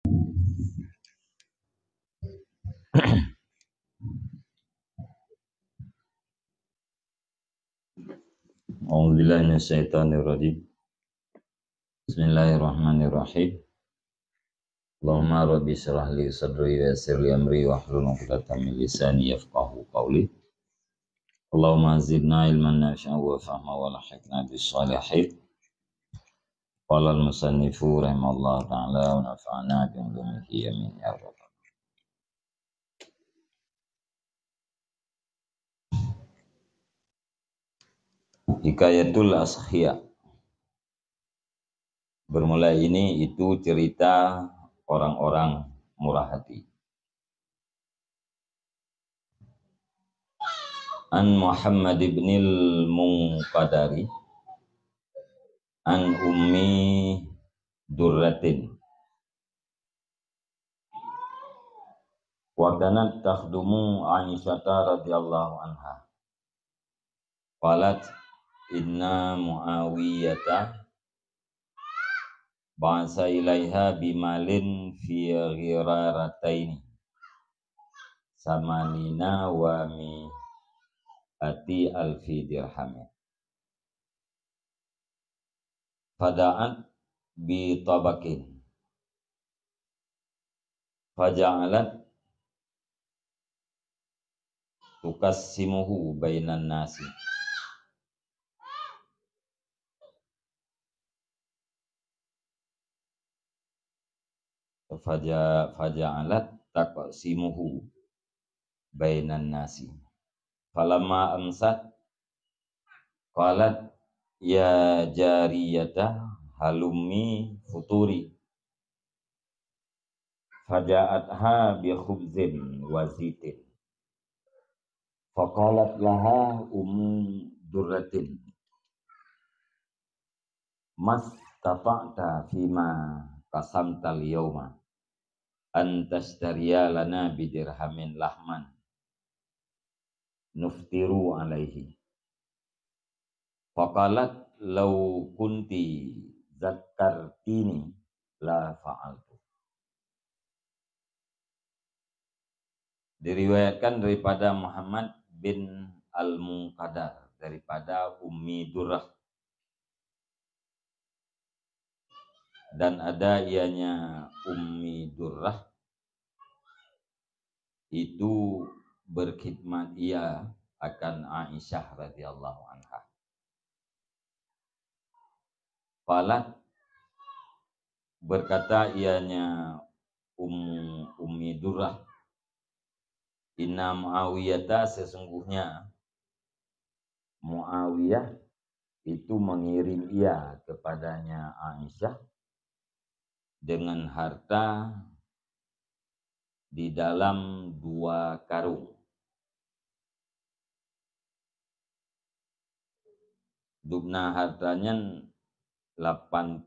A'udzubillahi minasyaitonirrajim. Bismillahirrahmanirrahim. Allahumma rabbi shrah li sadri wa yassir li amri wahlul 'uqdatam min lisani yafqahu qawli. Allahumma zidna ilman nafi'an wa fahma wa lahiqna bis shalihin. Qala al-musannifu rahimallahu ta'ala wa nafa'ana bi ulumihi amin ya rabbal alamin. Hikayatul Ashiya. Bermula ini itu cerita orang-orang murah hati. An Muhammad ibn al-Munqadari an Ummi Durratin wa kanat takhdumu Aisyata radhiyallahu anha qalat inna Muawiyata ba'asa ilaiha bimalin fi ghirarataini samanina wa mi'ati alfi dirhamin fada'at bi tabakin faja'alat tukassimuhu bainan nasi faja'alat taqsimuhu bainan nasi falamma amsat qalat ya jariyata halummi futuri faja'atha bi khubzin wa zitin faqalat laha durratin mas tafa'ta fima qasamtal yawma antastariya lana bidirhamin lahman nuftiru alaihi faqalat law kunti zakartini la fa'altu. Diriwayatkan daripada Muhammad bin al-Munqadar daripada Ummi Durrah dan ada ianya Ummi Durrah itu berkhidmat ia akan Aisyah radhiyallahu anha. Qalat berkata ianya Ummi Durrah, inna Muawiyata sesungguhnya Muawiyah itu mengirim ia kepadanya Aisyah dengan harta di dalam 2 karung. Dubna hartanya 80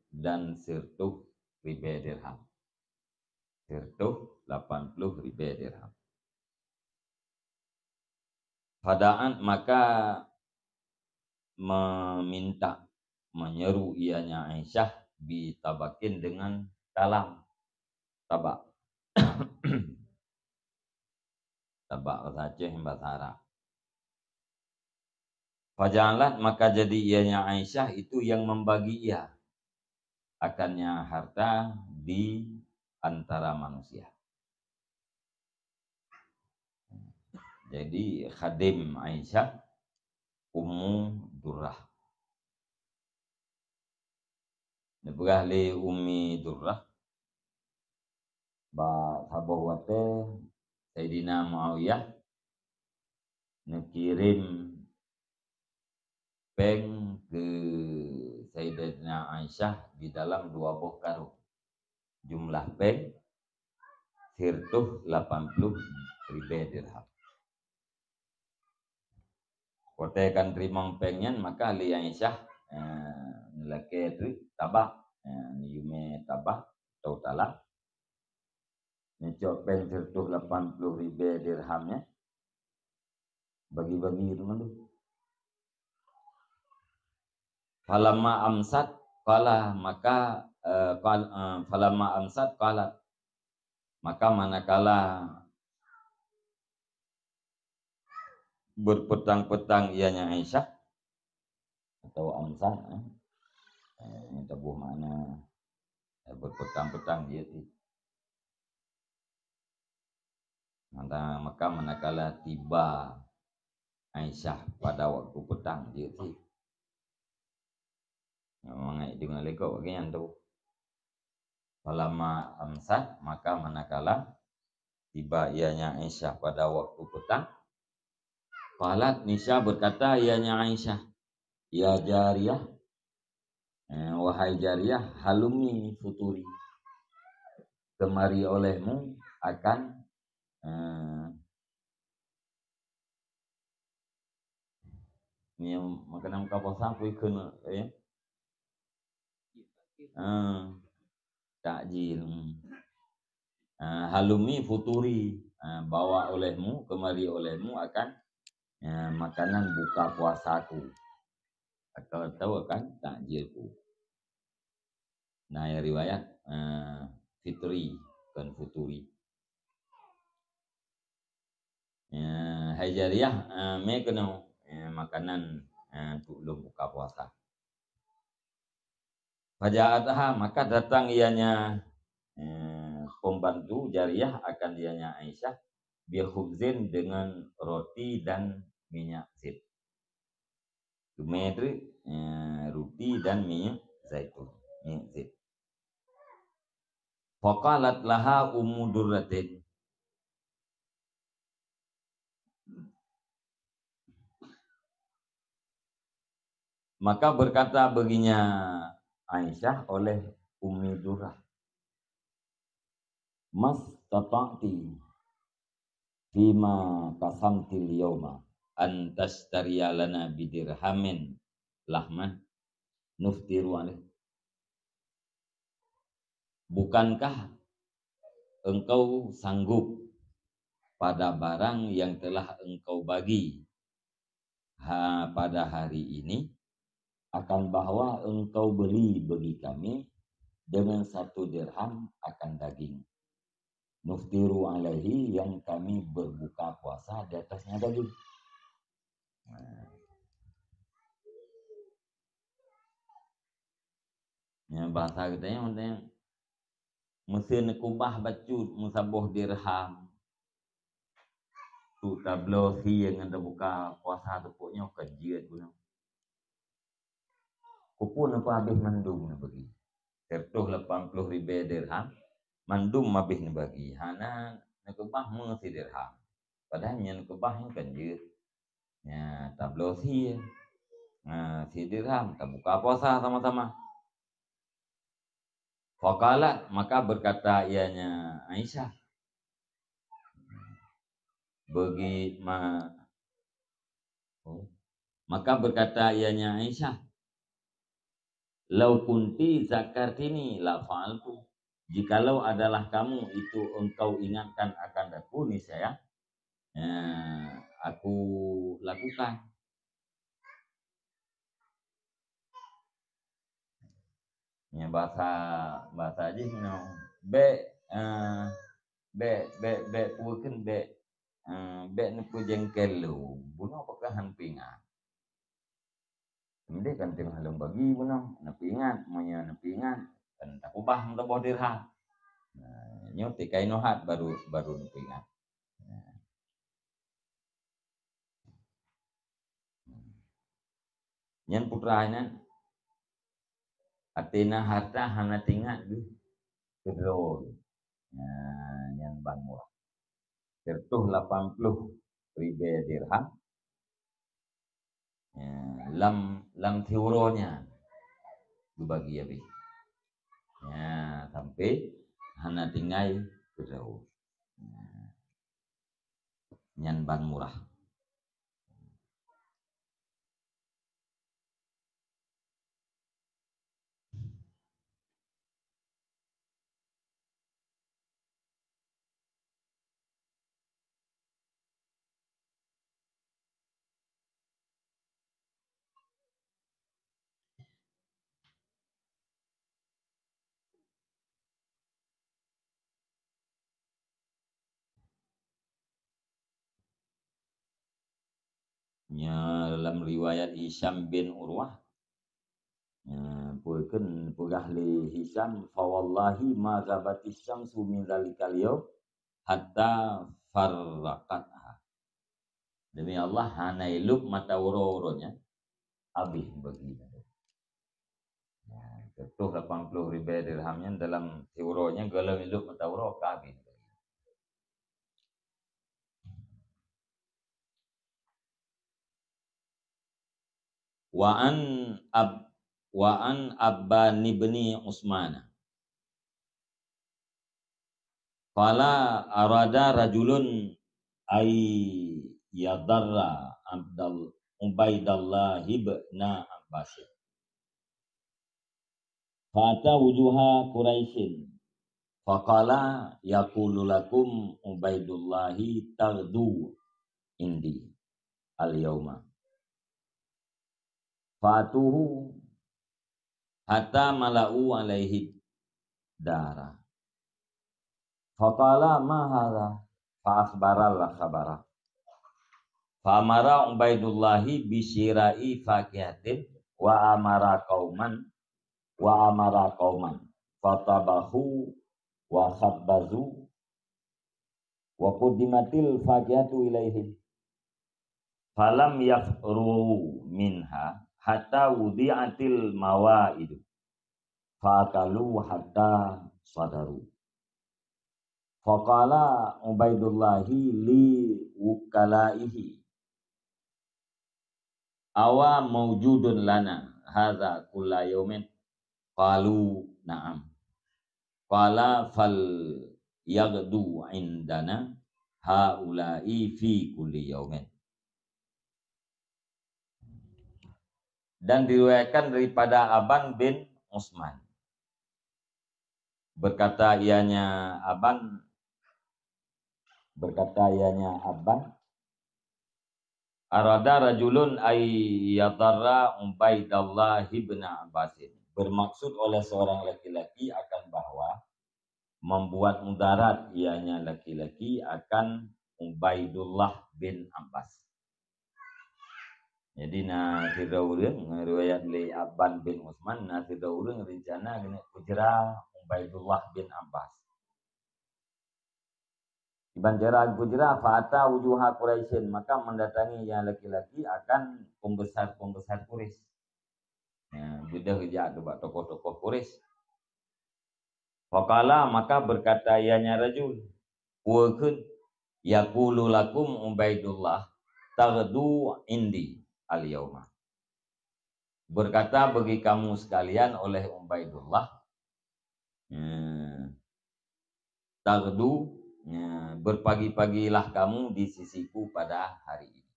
dan sirtuh ribe dirham. Sirtuh 80 ribe dirham. Fada'an maka meminta menyeru ianya Aisyah bitabakin dengan talam tabak. Tabak bahasa Aceh bahasa Arab. Fajalat maka jadi ianya Aisyah itu yang membagi ia akannya harta di antara manusia. Jadi khadim Aisyah Ummu Durrah. Nebugah li Ummi Durrah ba sabawate Sayyidina Muawiyah ngirim peng ke Sayyidatina Aisyah di dalam 2 buah karung. Jumlah peng sirtuh 80 ribe dirham. Kote kan terima pengnya maka li Aisyah nilake itu tabak niyume tabak atau talak nicok peng sirtuh 80 ribe dirhamnya bagi-bagi itu kan. Falamma amsat qala maka falamma amsat qalat, maka manakala berpetang-petang ianya Aisyah atau amsat, ini tabuh makna berpetang-petang dia tu. Maka manakala tiba Aisyah pada waktu petang dia tu. Mengenai dengan lekok bagian tu. Falamma amsat, maka manakala tiba ianya Aisyah pada waktu petang, qalat, Nisha berkata ianya Aisyah, ya jariyah, wahai jariyah, halumi futuri, kemari olehmu akan ni makanan muka puasa aku ikut ya. Takjil. Halumi futuri, bawa olehmu, kemari olehmu akan makanan buka puasaku atau akan takjilku. Nah, yang riwayat fitri bukan futuri. Hai jariyah, me kena makanan untuk buka puasa. Faja'atha, maka datang ianya pembantu jariyah akan dianya Aisyah bi khubzin, dengan roti dan minyak zait. Itu roti dan minyak zaitun, minyak zait. Faqalat laha Ummu Durratin, maka berkata baginya Aisyah oleh Ummi Durrah, mas tata'ti fima qasamtil yawma an tashtariya lana bidirhamin lahman nuftiru alaih. Bukankah engkau sanggup pada barang yang telah engkau bagi pada hari ini, akan bahwa engkau beli bagi kami dengan 1 dirham akan daging. Nuftiru alaihi, yang kami berbuka puasa di atasnya daging. Ya, bahasa katanya maksudnya mesin kubah bacut musaboh dirham tu tablo si yang ada buka puasa tu pokoknya kajian guna. Kupun apa habis mandum na bagi. Tertuh 80,000 dirham, mandum habis na bagi. Hana nak kubah mesti dirham. Padahal yang kubah yang kajian. Ya, tablo si. Si dirham, kita buka puasa sama-sama. Faqalat, maka berkata ianya Aisyah, maka berkata ianya Aisyah, lau kunti zakartini la fa'altu, jikalau adalah kamu itu engkau ingatkan akan aku, niscaya aku lakukan. Ya, bahasa aja no. Be puken be nepu jengkel lu. Buno apakah hampingan? Kemudian kan tengah halong bagi buno nepingan, monya nepingan kan tak ubah untuk boh dirham. Nyo tikai nohat baru nepingan. Nyan putranya atina harta hana tinggal di kedro. Yang bang murah. Tertuh 80,000 dirham. Lam tiuronya dibagi habis. Sampai hana tinggal kedro. Yang bang murah. dalam riwayat Hisham bin Urwah pulkeun pegah li Hisham fa wallahi ma ghabatis syamsu min zalikal yaum hatta farraqatha. Demi Allah hanailup mata woro-woronya habis bagi. Ketuh 80.000 dirhamnya dalam tiuronya galau hidup mata woro habis. Wa an Abban ibn Usman. Fala arada rajulun ay yadarra Ubaidallah ibn Abbas. Fata wujuha Quraisyin. Faqala yaqulu lakum Ubaidullahi taghdu indi al-yauma. Fatuhu hatta mala'u alaihi dara. Faqala ma hadha fa akhbaral khabara. Fa amara Ubaidullahi bisyira'i faqihatin wa amara qauman fatabahu wa khabbazu wa qudimatil faqihatu ilaihim falam yafru minha hatta wudi'atil mawaidu fakalu hatta sadaru. Faqala Ubaidullahi li wukalaihi awa mawjudun lana hadza kulla yaumin. Qalu na'am. Qala fal yaghdu indana haula'i fi kulli yaumin. Dan diriwayatkan daripada Aban bin Usman. Berkata ianya Aban, arada rajulun ay yadarra Ubaidallah ibn Abbas. Bermaksud oleh seorang laki-laki akan bahwa membuat mudarat ianya laki-laki akan Ubaidullah bin Abbas. Jadi nasida urang riwayat li Abban bin Usman nasida urang rencana gini kujra Ubaidullah bin Abbas. Ibanjara kujra fa'ata wujuha Quraisyin, maka mendatangi yang laki-laki akan pembesar-pembesar Quraisy. Ya, beda kerja ada tokoh-tokoh Quraisy. Faqala maka berkata ianya rajul, wa kun yaqulu lakum Ubaidullah taghdu indi al-yauma. Berkata bagi kamu sekalian oleh Ubaidullah taghdu, berpagi-pagilah kamu di sisiku pada hari ini.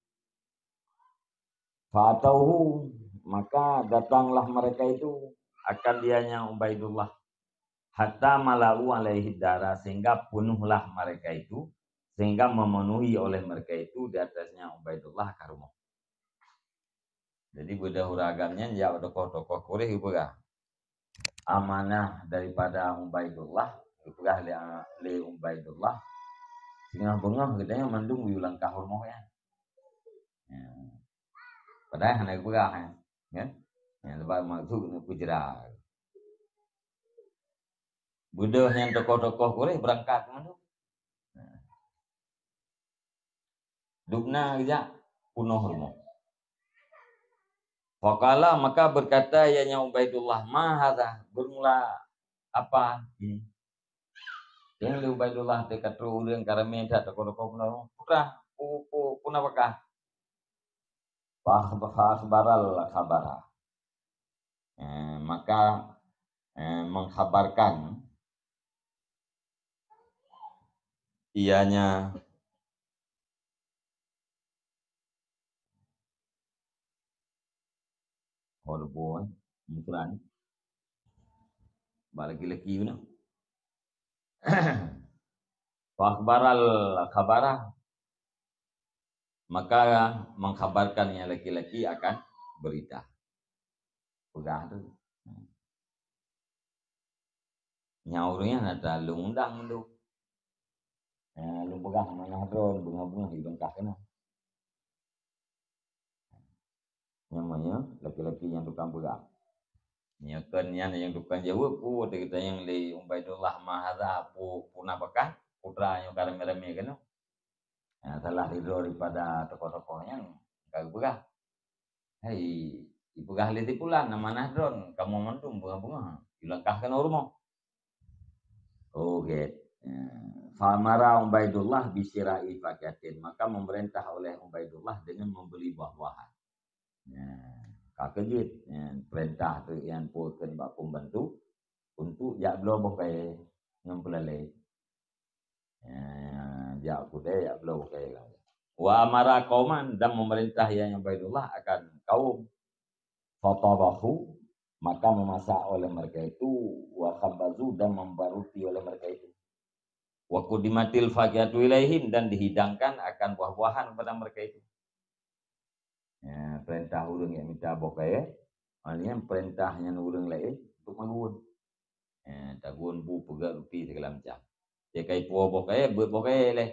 Fatauhu, maka datanglah mereka itu akan dianya Ubaidullah hatta malau alaihi dara, sehingga penuhlah mereka itu, sehingga memenuhi oleh mereka itu di atasnya Ubaidullah karumah. Jadi beda huragamnya ya tokoh-tokoh Quraisy juga amanah daripada Ubaidullah, juga li Ubaidullah sehingga bengah gedenya mandung wiulang kahurmoh ya. Padahal hanya juga kan, yang lebih maksud kujra. Budahnya tokoh-tokoh Quraisy berangkat mana? Dugna aja kuno hormo. Faqala maka berkata ianya Ubaidullah, ma hadza, bermula apa ini? Yang Ubaidullah dekat urang karame dak tokoh-tokoh kuno. Putra, punapakah? Akhbaral khabara. Maka mengkhabarkan ianya horboy mukran balaki-laki guna akhbaral khabara, maka mengkhabarkan yang laki-laki akan berita. Udah tu nyaurnya ada lungdang tu lu pegang mana hadron bunga-bunga hidung kah kena namanya laki-laki yang tukang pegang. Nyakan yang tukang jawab pu kita yang li Ubaidullah mahadha pu punah bakah putra yang karame-rame kan. Nah, telah ridho daripada tokoh-tokoh yang kagak begah. Hei, ibegah liti pula nama nahdron kamu mendung bunga-bunga dilangkahkan rumah. Oh gitu. Famara Ubaidullah bisirai fakiatin, maka memerintah oleh Ubaidullah dengan membeli buah-buahan. Kakejit perintah tu yang pulkan bak pembantu untuk jak belah bokai ngempelale. Jak kudai jak belah bokai. Wa amara qauman, dan memerintah yang Ubaidullah akan kaum fatabahu, maka memasak oleh mereka itu, wa khabazu, dan membaruti oleh mereka itu. Wa qudimatil faqiyatu ilaihim, dan dihidangkan akan buah-buahan kepada mereka itu. Perintah urang yang minta bokai, maknanya perintahnya urang lain untuk magun. Tagun bu pegang rupi segala macam. Dia kai puah bokai, buat bokai leh.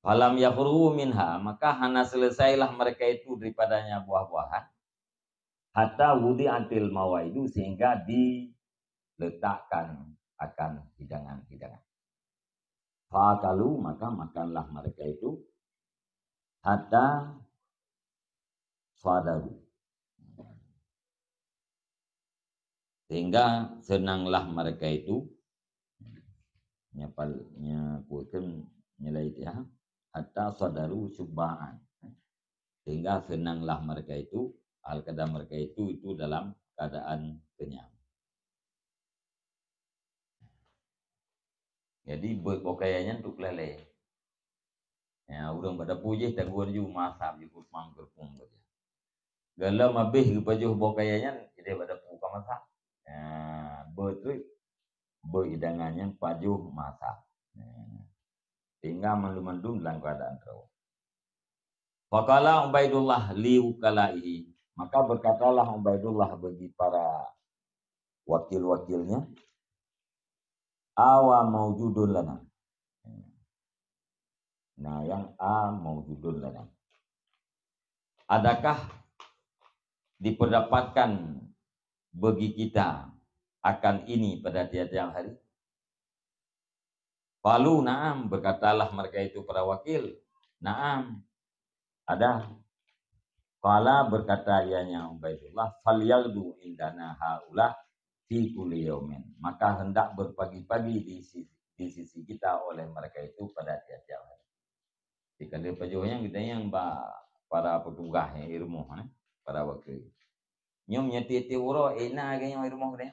Falam yafruhu minha, maka hana selesailah mereka itu daripadanya buah-buahan. Hatta wudi antil mawaidu, sehingga diletakkan akan hidangan-hidangan. Fakalu, maka makanlah mereka itu hatta fadaru, sehingga senanglah mereka itu nyakukan nyelait ya, hatta fadaru syubba'an, sehingga senanglah mereka itu al-kadam mereka itu dalam keadaan kenyang. Jadi berpakaiannya untuk lele. Ya, urang pada pujih taguan ju masak ju kurang berpung saja. Galam habis kepajuh pakaiannya dia pada buka masak. Ya, betul beridangannya pajuh masak. Sehingga mandum-mandum dalam keadaan teruk. Faqala Ubaidullah liukalaihi, maka berkatalah Ubaidullah bagi para wakil-wakilnya, awa maujudun lana. Nah, yang a maujudun lana, adakah diperdapatkan bagi kita akan ini pada tiap-tiap hari? Qalu na'am, berkatalah mereka itu para wakil, na'am, ada. Qala, berkata ianya Ubaidullah, falyaldu indana haula fi kulli yaumin, maka hendak berpagi-pagi di sisi kita oleh mereka itu pada tiap-tiap hari. Jika dia pajuhnya kita yang para petugas yang ilmu, para wakil. Nyom nyati uro ena ke yang ilmu dia.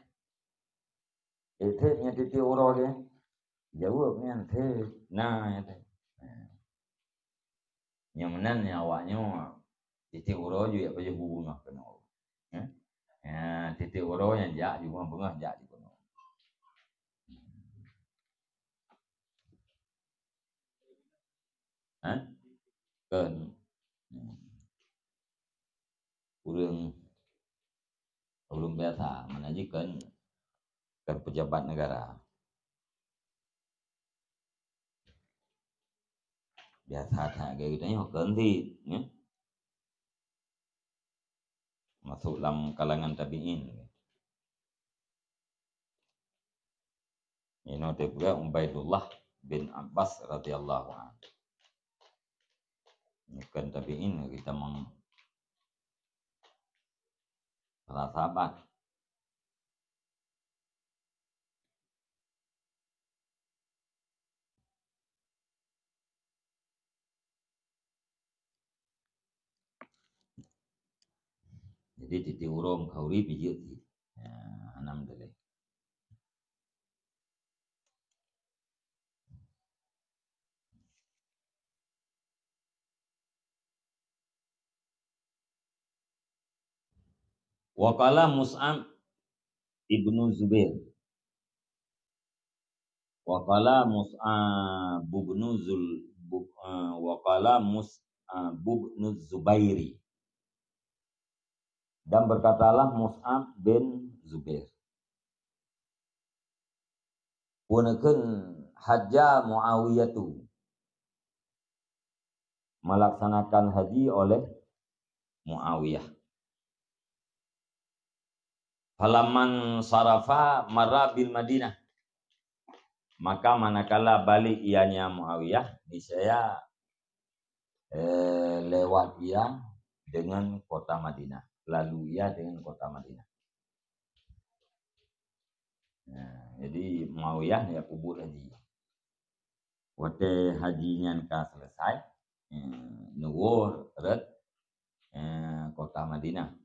Itu nyati uro dia. Jawabnya teh nah itu. Nyamanan awaknya titik uro juga paju bunga kena. Ya, titik uro yang jak juga bunga jak di kono. Kan urang biasa menajikan ke pejabat negara. Biasa kayak gitu nya ganti ya. Masuk dalam kalangan tabi'in. Ini juga Ubaidullah bin Abbas radhiyallahu anhu. Ini kan tabi'in kita para sahabat. Jadi titi urung kauri pijit. Ya, anam dele. Waqala Mus'ab ibnu Zubair. Waqala Mus'ab ibnu Waqala Mus'ab ibnu Zubairi. Dan berkatalah Mus'ab bin Zubair. Punakeun hajja Muawiyah tu, melaksanakan haji oleh Muawiyah. Falaman sarafa marra bil Madinah. Maka manakala balik ianya Muawiyah, niscaya lewat ia dengan kota Madinah. Lalu ia dengan kota Madinah. Nah, jadi Muawiyah ya kubur haji. Waktu hajinya ka selesai, nuwur red kota Madinah.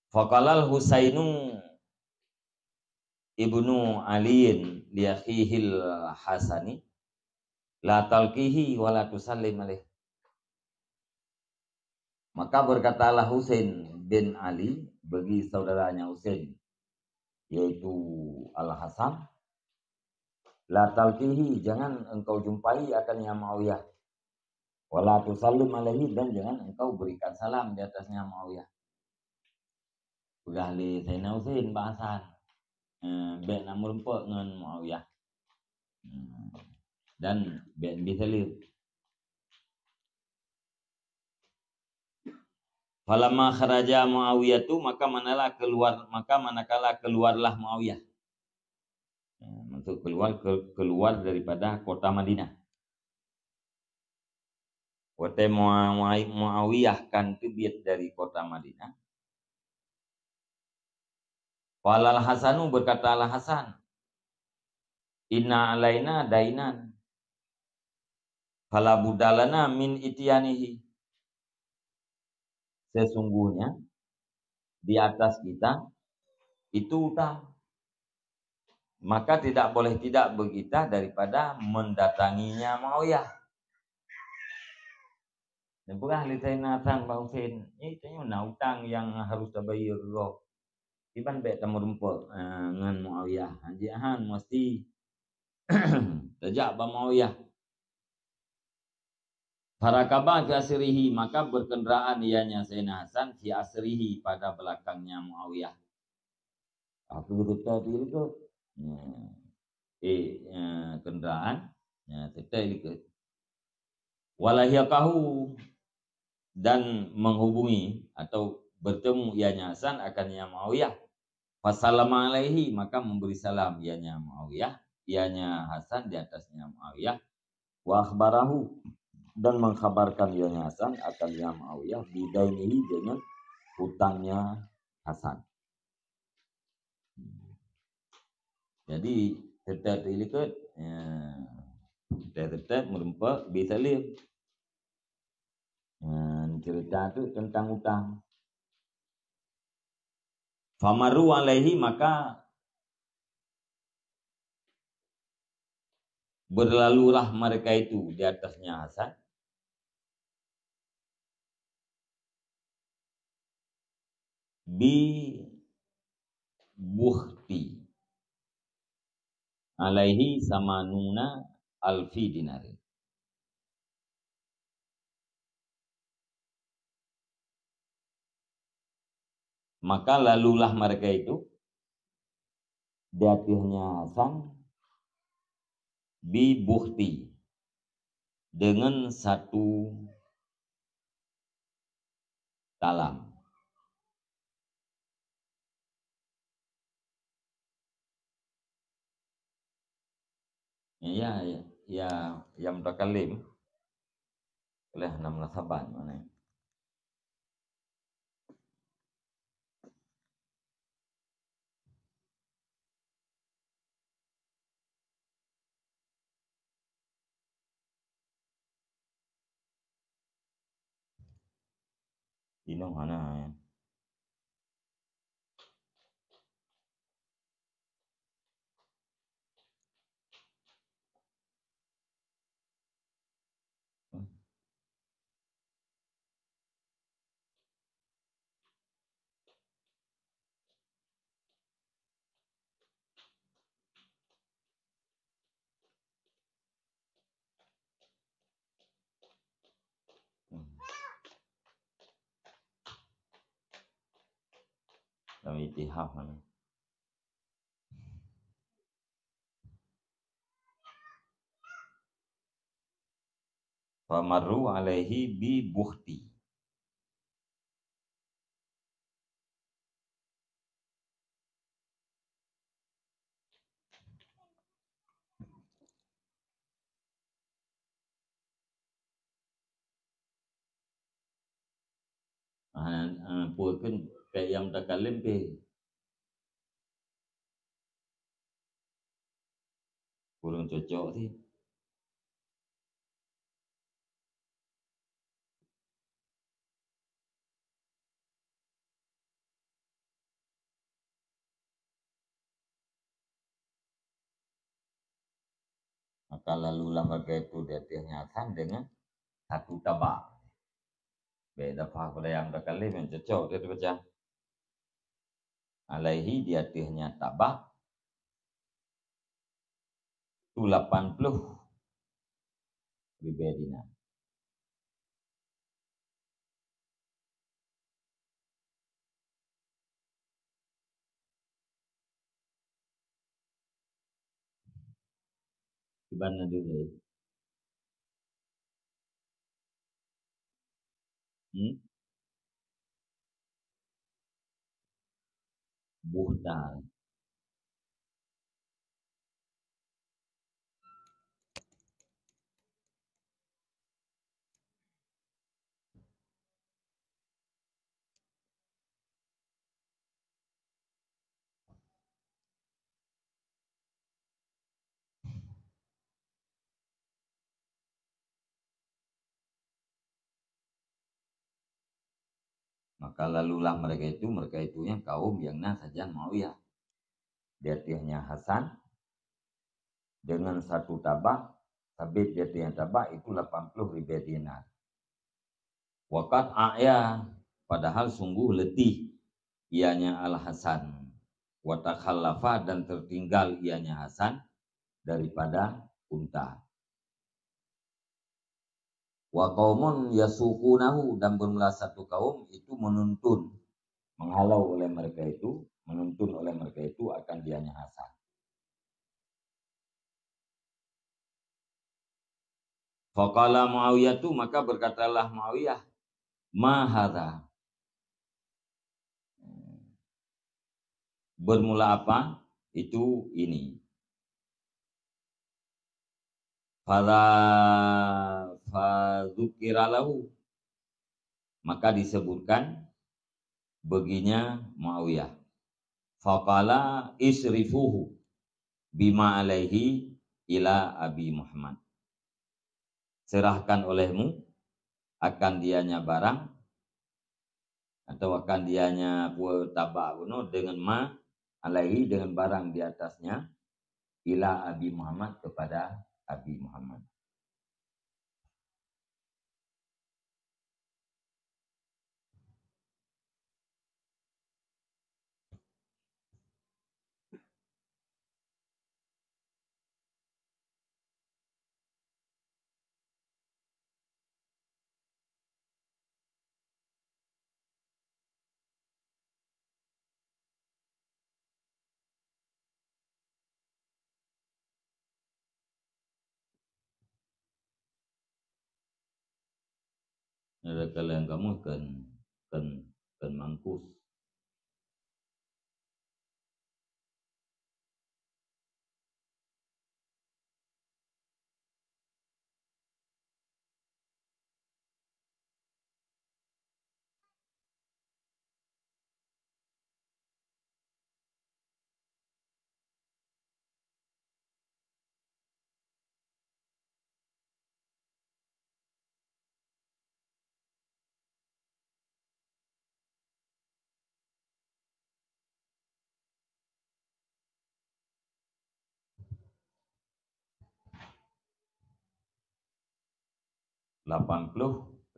Faqalal Husainu ibnu Aliin li akhihil Hasani la talqihi wa la tusallim alaih. Maka berkatalah Husain bin Ali bagi saudaranya Husain, yaitu Al-Hasan, la talqihi, jangan engkau jumpai akan yang Muawiyah, wala tusallim alaihi, dan jangan engkau berikan salam di atasnya Muawiyah. Udah li Sayyidina Husain bahasan baik nak merempak dengan Muawiyah dan baik bisalim. Falamma kharaja Muawiyah tu, maka manakala keluarlah Muawiyah. Maksud keluar daripada kota Madinah. Waktu Muawiyah kan terbit dari kota Madinah. Falal Hasanu, berkata Al Hasan, inna alaina dainan fala budalana min ityanihi. Sesungguhnya di atas kita itu utang, maka tidak boleh tidak berkita daripada mendatanginya Muawiyah. Dan pernah lihat Nathan Pak Husain, ini tanya utang yang harus terbayar dulu. Iban baik tamu rumput dengan Muawiyah. Hajihan mesti terjak ba Muawiyah. Farakabah fi asrihi, maka berkendaraan ianya Sayyidina Hasan fi asrihi, pada belakangnya Muawiyah. Aku betul itu kendaraan tetap ikut. Walahiyakahu, dan menghubungi atau bertemu ianya Hasan akan ianya Muawiyah. Fasalama alaihi, maka memberi salam ianya Muawiyah, ianya Hasan di atasnya Muawiyah. Wa akhbarahu, dan mengkhabarkan ianya Hasan akan ianya Muawiyah bidainihi, dengan hutangnya Hasan. Jadi tetap ikut tetap merempak bisalim. Cerita itu tentang utang. Famaru alaihi, maka berlalulah mereka itu di atasnya Hasan. Bi bukhti alaihi samanuna alfi dinari. Maka lalulah mereka itu di atasnya Hasan bi bukhti, dengan satu talam. Ya mutakalim oleh nama nasaban mana? Ino mana ya? Dalam itihaf mana? Famaru alaihi bi bukhti. Puakeun kayak yang takalim pe kurang cocok sih. Maka lalulah mereka itu dia nyatakan dengan satu tabak. Beda pada yang takalim yang cocok dia baca. Alaihi dia tihnya tabak itu 80 ribu dinar. Gimana dulu? Buhdal. Maka lalulah mereka itu yang kaum yang saja mau ya. Dia tihnya Hasan dengan satu tabak, tapi dia tihnya tabak itu 80 ribu dinar. Wakat a'ya, padahal sungguh letih ianya Al Hasan. Watakhallafa dan tertinggal ianya Hasan daripada unta. Wa qaumun yasuqunahu, dan bermula satu kaum itu menuntun, menghalau oleh mereka itu, menuntun oleh mereka itu akan dianya Hasan. Faqala Muawiyah tu, maka berkatalah Muawiyah, ma hadza. Bermula apa? Itu ini. Fala fadzukiralahu, maka disebutkan baginya Muawiyah. Faqala isrifuhu bima alaihi ila Abi Muhammad. Serahkan olehmu akan dianya barang atau akan dianya tabak dengan ma alaihi, dengan barang di atasnya, ila Abi Muhammad, kepada Abi Muhammad. Ada kalian kamu kan mangkus. Rp80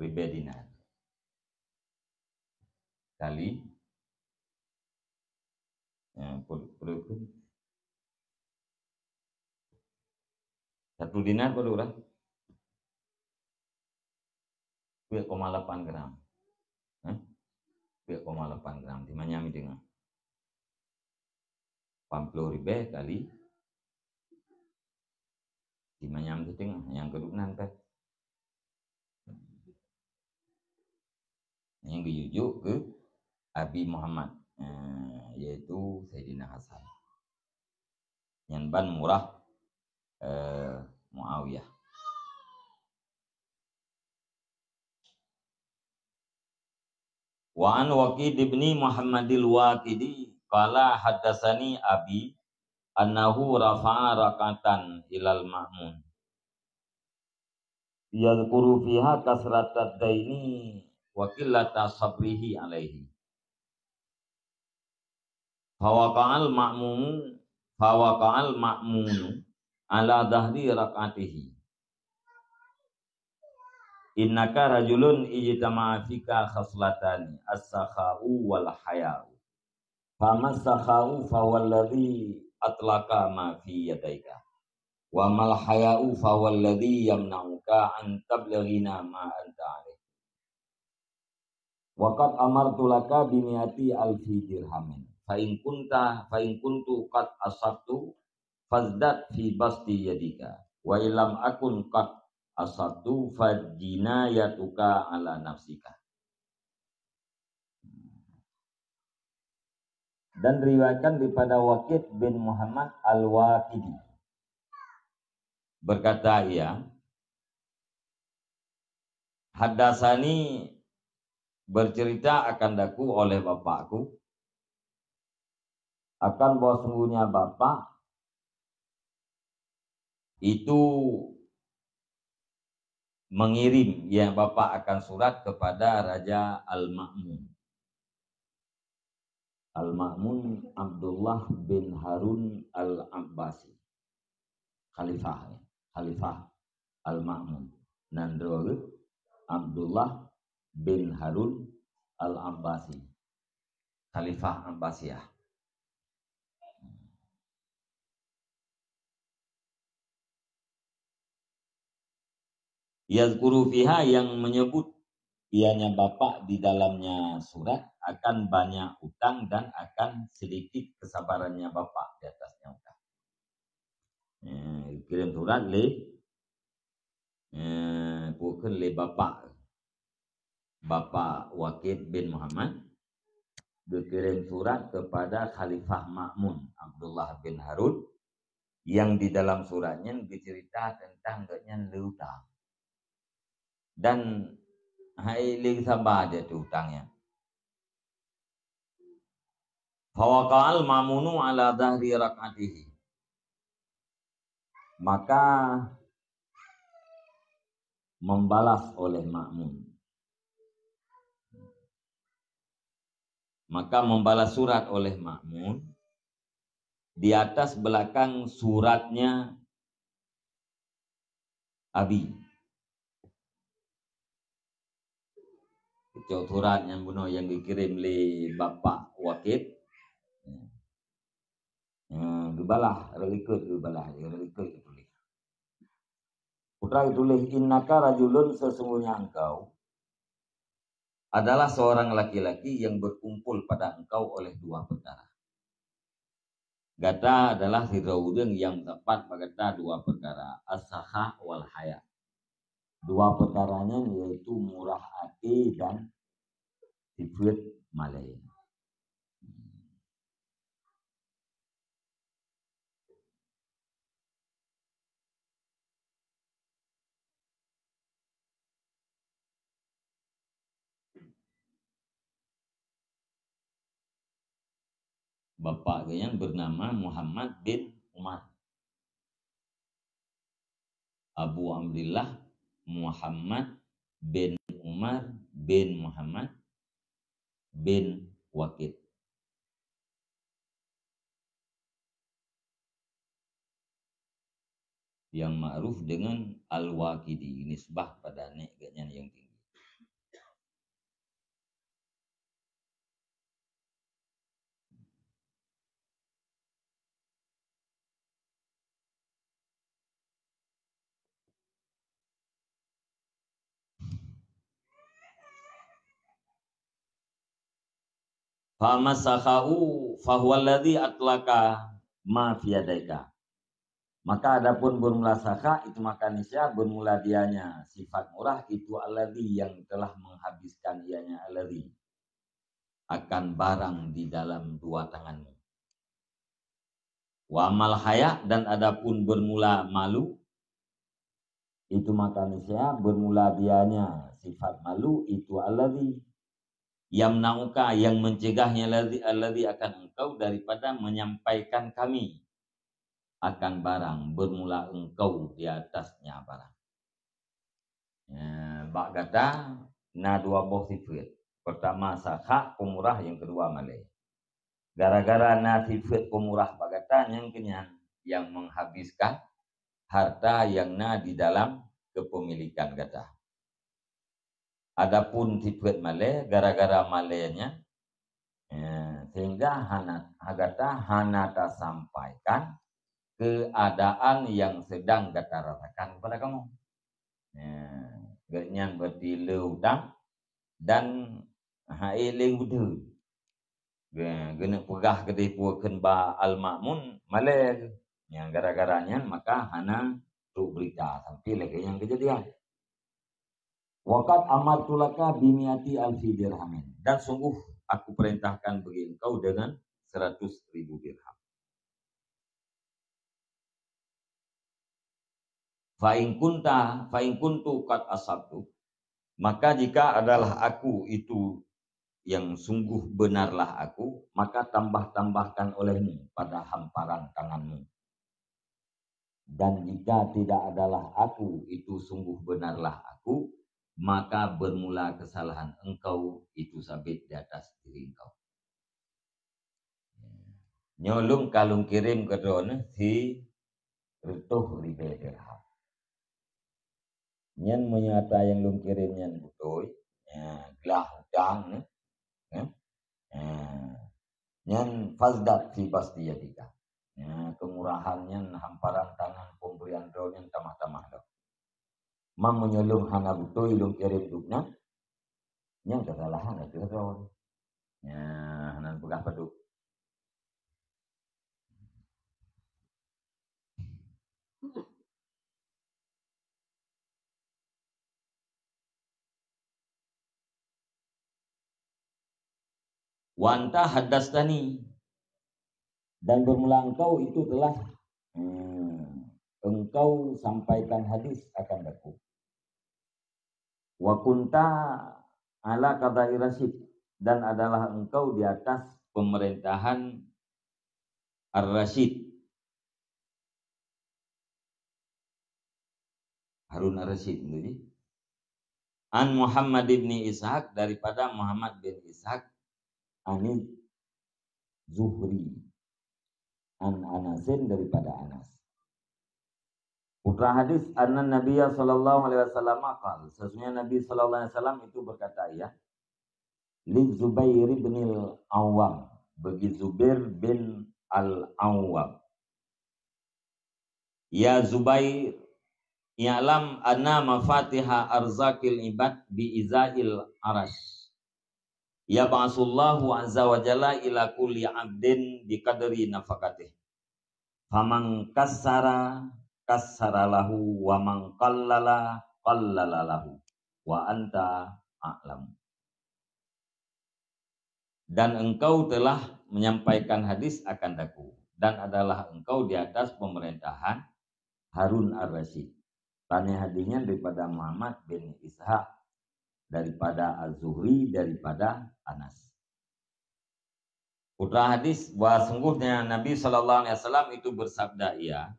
ribu dinar kali satu dinar pada orang 2,8 gram. 2,8 gram dimanyami dengan 80 ribu kali dimanyam setengah yang kedua nanti yang dirujuk ke Abi Muhammad, yaitu Sayyidina Hasan yang ban murah Muawiyah. Wa an Waqid ibni Muhammadil Waqidi qala haddatsani abi annahu rafa'a rakatan ilal ma'mun yadhkuru fiha kasratad daini wa qillata sabrihi alaihi fawaqa'al ma'munu ala dhahri rakatihi innaka rajulun ijtama'a fika khaslatani as-sakha'u wal haya'u famas sakha'u fawalladhi atlaka ma fi yadaika wa mal haya'u fawalladhi yamna'uka an tablaghina ma anta alaih wa qad amartu laka bimi'ati alfi dirhamin fa in kuntu qad asabtu fazdat fi basti yadika wa illam akun qad asabtu fajinayatuka ala nafsika. Dan riwayatkan daripada Waqid bin Muhammad Al-Waqidi, berkata ia, haddasani, bercerita akan daku oleh bapakku akan bahwa sungguhnya bapak itu mengirim, ya bapak akan surat kepada Raja Al-Ma'mun. Al-Ma'mun Abdullah bin Harun Al-Abbasi, Khalifah Al-Ma'mun Nandro Abdullah bin Harun Al-Abbasi, Khalifah Abbasiyah. Yazkuru fiha, yang menyebut ianya bapak di dalamnya surat akan banyak utang dan akan sedikit kesabarannya bapak di atasnya utang. Kirim surat bukan le bapak Waqid bin Muhammad berkirim surat kepada Khalifah Ma'mun Abdullah bin Harun, yang di dalam suratnya bercerita tentang gaknya utang dan hai ling sabar dia tu utangnya. Fawaqa'al ma'munu ala dhahri rak'atihi, maka membalas oleh Ma'mun, maka membalas surat oleh Ma'mun di atas belakang suratnya Abi. Itu surat yang dikirim oleh bapak Waqid. Dibalah relikut ditulis. Putra ditulis, innaka rajulun, sesungguhnya engkau adalah seorang laki-laki yang berkumpul pada engkau oleh dua perkara. Gata adalah hiraudeng yang tepat berkata dua perkara, as-sakha wal haya. Dua perkaranya yaitu murah hati dan sifat malai. Bapak yang bernama Muhammad bin Umar, Abu Abdillah Muhammad bin Umar bin Muhammad bin Waqid. Yang ma'ruf dengan Al-Waqidi, nisbah pada neknya yang tinggi. Famasakhau fahuwaladzi atlaka ma fiyadaika. Maka adapun bermula sakha itu maka nisya bermula dianya sifat murah itu alladzi yang telah menghabiskan ianya alladzi akan barang di dalam dua tanganmu. Wa amal haya dan adapun bermula malu itu maka nisya bermula dianya sifat malu itu alladzi yamna'uka yang mencegahnya alladzi akan engkau daripada menyampaikan kami akan barang bermula engkau di atasnya barang. Bak kata na dua buah sifat. Pertama sakha pemurah, yang kedua malai. Gara-gara na sifat pemurah bak kata yang kenyang yang menghabiskan harta yang na di dalam kepemilikan kata. Adapun sifat malai gara-gara malainya sehingga hanata sampaikan keadaan yang sedang kata rasakan kepada kamu. Genyan berarti leudang dan haileng betul. Gena pegah kedai puakeun ba al-ma'mun malai. Yang gara-garanya maka hana tu berita sampai lagi yang kejadian. Waqad amartulaka bimiati alfi dirhamin. Dan sungguh aku perintahkan bagi engkau dengan 100.000 dirham. Fa in kuntu qad asabtu. Maka jika adalah aku itu yang sungguh benarlah aku, maka tambahkan olehmu pada hamparan tanganmu. Dan jika tidak adalah aku itu sungguh benarlah aku, maka bermula kesalahan engkau itu sabit di atas diri engkau. Nyolong kalung kirim ke drone si retuh ribe dirham. Nyen menyata yang lung kirim nyen betul, gelah hutang, nyen fazdat fi bastiyadika. Kemurahannya hamparan tangan pemberian drone yang tamah-tamah dah. Mam menyolong hana betul lung kirim dukna, yang kesalahan itu drone. Hanan pegah peduk. Wanta haddastani dan bermula engkau itu telah engkau sampaikan hadis akan aku. Wa kunta ala qada'i rasyid dan adalah engkau di atas pemerintahan Ar-Rasyid. Harun Ar-Rasyid ini. An Muhammad bin Ishaq daripada Muhammad bin Ishaq Ani Zuhri an Anasin daripada Anas. Putra hadis anna Nabiya sallallahu alaihi wasallam qala, sesungguhnya Nabi sallallahu alaihi wasallam itu berkata ya, li Zubair bin al-Awwam, bagi Zubair bin al-Awwam. Ya Zubair, i'lam anna mafatiha arzakil ibad bi izail arash. Ya ba'asullahu azza wa jalla ila kulli abdin biqadri nafaqatih. Faman kassara lahu wa man qallala lahu wa anta a'lam. Dan engkau telah menyampaikan hadis akan aku dan adalah engkau di atas pemerintahan Harun Ar-Rasyid. Tanya hadisnya daripada Muhammad bin Ishaq, daripada Az-Zuhri, daripada Anas. Putra hadis bahwa sungguhnya Nabi sallallahu alaihi wasallam itu bersabda ia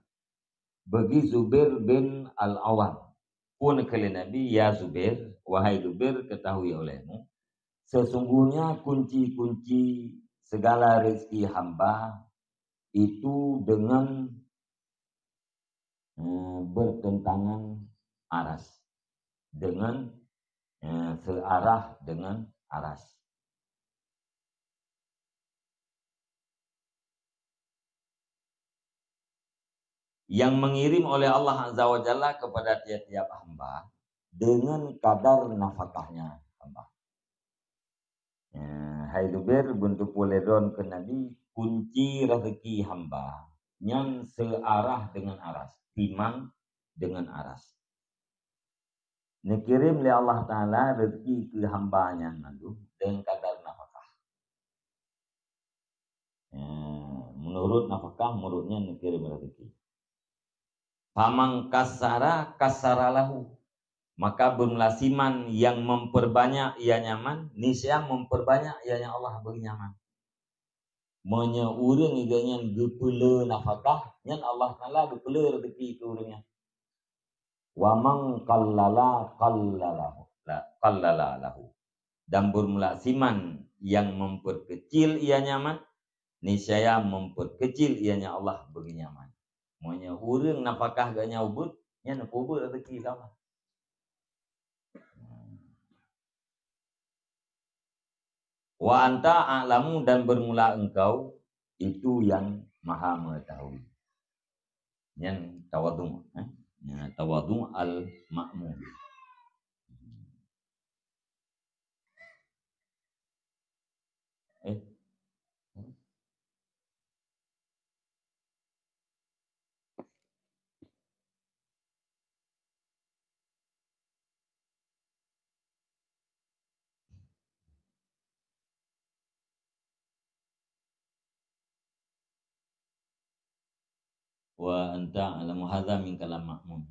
bagi Zubair bin Al-Awwam. Pun kali Nabi, ya Zubair, wahai Zubair, ketahui olehmu sesungguhnya kunci-kunci segala rezeki hamba itu dengan bertentangan aras, dengan searah dengan aras. Yang mengirim oleh Allah Azza wa Jalla kepada tiap-tiap hamba dengan kadar nafkahnya hamba. Hai Zubair, bentuk poledon ke Nabi, kunci rezeki hamba yang searah dengan aras, timang dengan aras. Dikirim oleh Allah Ta'ala rezeki ke hambanya nandu dengan kadar nafkah. Menurut nafkah, menurutnya dikirim rezeki. Famang kasara kasaralahu. Maka bermelasiman yang memperbanyak ia nyaman, niscaya memperbanyak ianya Allah bagi nyaman. Menyeurang iganya gepele nafkah, nyan Allah Ta'ala gepele rezeki ke urangnya. Wa man qallala lahu. Dan bermelasiman yang memperkecil ia nyaman, niscaya memperkecil ianya Allah bagi nyaman. Menyeurang nafkah ganya ubud, nyan ubud rezeki sama. Wa anta a'lamu, dan bermula engkau itu yang maha mengetahui. Yang tawadhu, tawadhu al-ma'mum. Wa anta a'lamu, hadza min kalam ma'mun.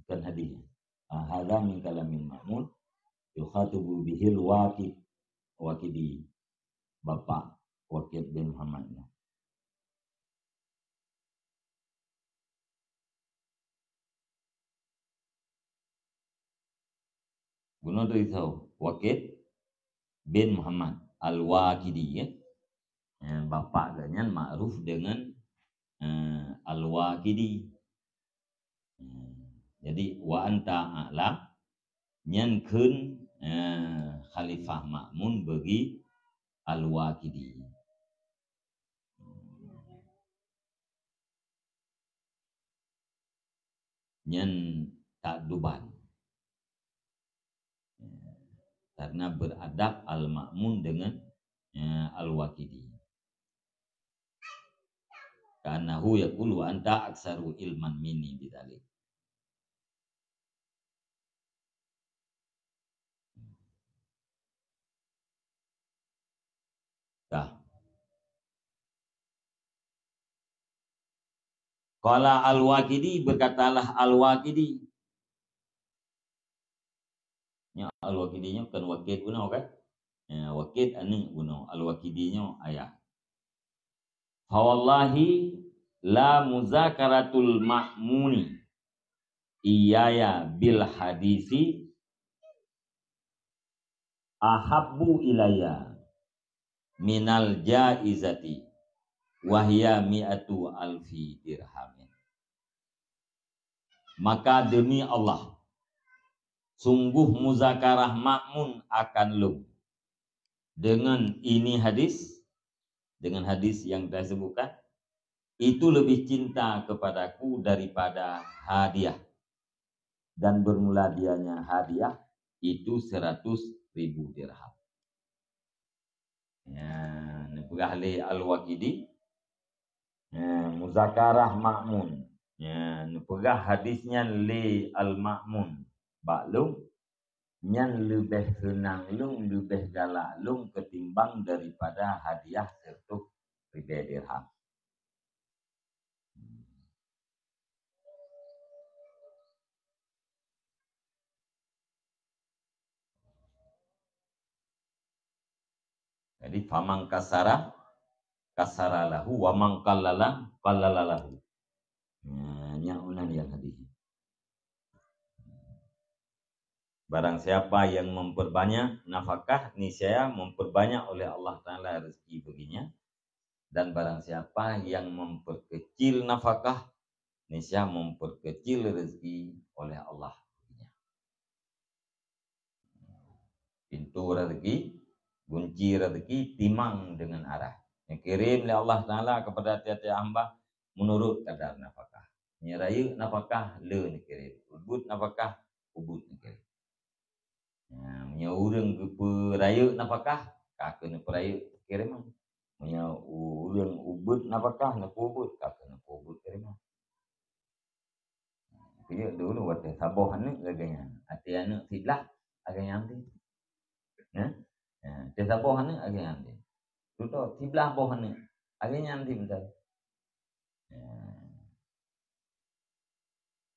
Kan hadisnya. Hadza min kalamin ma'mun yukhatibu bihil waqidi Bapak Waqid bin Muhammad. Guna dari tahu Waqid bin Muhammad Al-Waqidi ya. Bapak ganyan ma'ruf dengan Al-Waqidi. Jadi wa anta a'lam nyan keun Khalifah Ma'mun bagi Al-Waqidi. Nyan takduban karena beradab Al-Ma'mun dengan Al-Waqidi. Karena hu yaqulu anta aksaru ilman minni bidzalik. Dah. Qala Al-Waqidi, berkatalah Al-Waqidi. Nya Al-Waqidinya kan Waqid guna kan? Waqid anu guna Al-Waqidinya ayat. Fa wallahi la muzakaratul ma'muni iyaya bil hadisi ahabbu ilayya minal jaizati wahya mi'atu alfi dirhamin. Maka demi Allah, sungguh muzakarah Ma'mun akan lu dengan ini hadis, dengan hadis yang saya sebutkan, itu lebih cinta kepadaku daripada hadiah. Dan bermula dianya hadiah itu 100.000 dirham. Ya, Nubahli Al-Waqidi, muzakarah Ma'mun. Ya, Nubah hadisnya li Al-Ma'mun. Baklum nyan lebih senang lung, lebih galak lung ketimbang daripada hadiah 100.000 dirham. Jadi famang kasara lahu wa man qallala lahu. Yang unan yang hadis. Barang siapa yang memperbanyak nafkah, niscaya memperbanyak oleh Allah Ta'ala rezeki baginya. Dan barang siapa yang memperkecil nafkah, niscaya memperkecil rezeki oleh Allah baginya. Pintu rezeki, kunci rezeki timang dengan arah. Yang kirim oleh Allah Ta'ala kepada tiap-tiap hamba menurut kadar nafkah. Nyerayu nafkah le dikirim, ubud nafkah ubud dikirim. Nya urang ke perayu nafkah, ka kena perayu kiriman. Punya ulang ubud napakah nak ubud kata nak ubud kerana. Dia dulu waktu saboh anak gagayan. Ati anak silah agayan dia. Ya. Dia saboh anak agayan dia. Tuto silah boh anak agayan dia betul.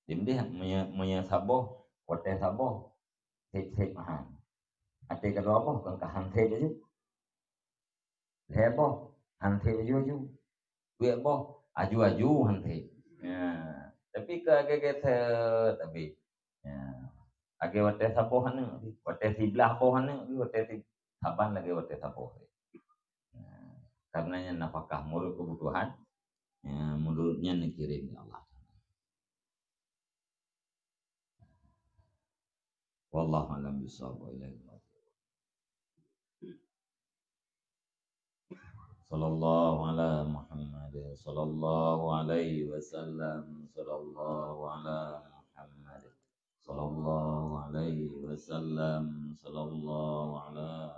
Dia punya saboh waktu saboh sip mahan. Ati kalau apa kan kahan sip aja. Heboh hante aju. Gue boh aju hante. Ya. Tapi ke agak tapi ya age wate sapohan ni wate sebelah pohan ni wate saban lagi wate sapoh. Ya. Karenanya nafkah mulut kebutuhan ya, mulutnya dikirim ya Allah. Wallahu a'lam bishawab. Sallallahu ala Muhammad sallallahu alaihi wasallam sallallahu ala Muhammad sallallahu alaihi wasallam sallallahu ala